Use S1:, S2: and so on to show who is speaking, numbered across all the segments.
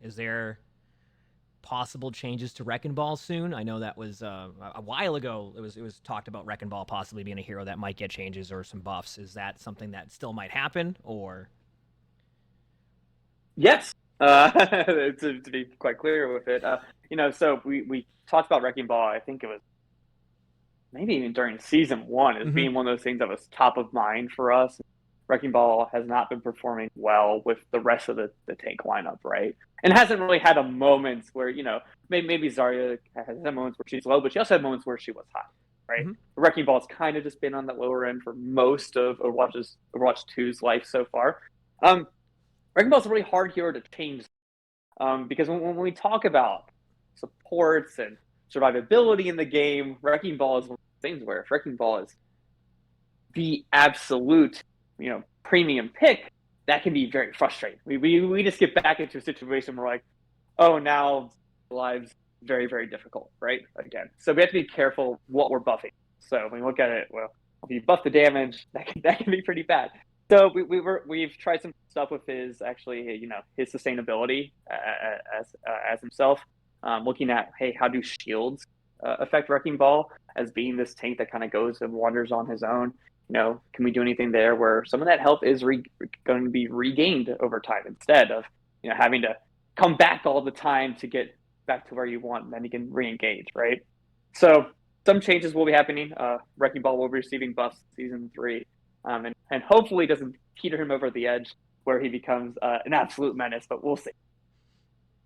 S1: Is there possible changes to Wrecking Ball soon? I know that was a while ago. It was talked about Wrecking Ball possibly being a hero that might get changes or some buffs. Is that something that still might happen, or?
S2: Yes, to be quite clear with it, so we talked about Wrecking Ball. I think it was maybe even during season one as
S1: Mm-hmm.
S2: being one of those things that was top of mind for us. Wrecking Ball has not been performing well with the rest of the tank lineup, right? And hasn't really had a moments where, maybe Zarya has had moments where she's low, but she also had moments where she was high, right?
S1: Mm-hmm.
S2: Wrecking Ball's kind of just been on that lower end for most of Overwatch 2's life so far. Um, Wrecking Ball's a really hard hero to change because when we talk about supports and survivability in the game, Wrecking Ball is one of those things where if Wrecking Ball is the absolute, premium pick, that can be very frustrating. We just get back into a situation where like, oh, now lives very, very difficult, right? Again. So we have to be careful what we're buffing. So when we look at it, well, if you buff the damage, that can be pretty bad. So we've tried some stuff with his sustainability as himself, looking at, hey, how do shields affect Wrecking Ball as being this tank that kind of goes and wanders on his own. Can we do anything there where some of that health is going to be regained over time instead of having to come back all the time to get back to where you want, and then you can re-engage, right? So some changes will be happening. Wrecking Ball will be receiving buffs season 3, and hopefully doesn't peter him over the edge where he becomes an absolute menace. But we'll see.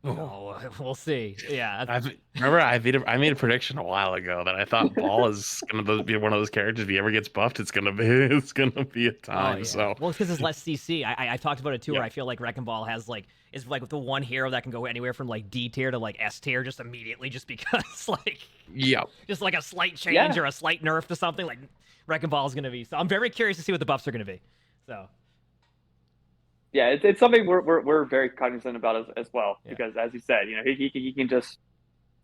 S1: Oh, we'll see. Yeah.
S3: Remember I made a prediction a while ago that I thought Ball is gonna be one of those characters. If he ever gets buffed, it's gonna be it's gonna be a
S1: Oh
S3: time.
S1: yeah.
S3: So
S1: Well, it's because it's less CC. I talked about it too, where
S3: yeah,
S1: I feel like Wrecking Ball has like is like the one hero that can go anywhere from like D tier to like S tier just immediately, just because like
S3: yeah.
S1: just like a slight change
S2: Yeah,
S1: or a slight nerf to something like Wrecking Ball is gonna be. So I'm very curious to see what the buffs are gonna be. So
S2: yeah, it's something we're very cognizant about as well
S1: yeah.
S2: because as you said, he can just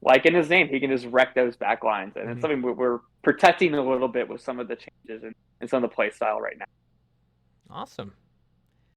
S2: like in his name, he can just wreck those back lines, and it's
S1: Mm-hmm.
S2: something we're protecting a little bit with some of the changes and some of the play style right now.
S1: Awesome.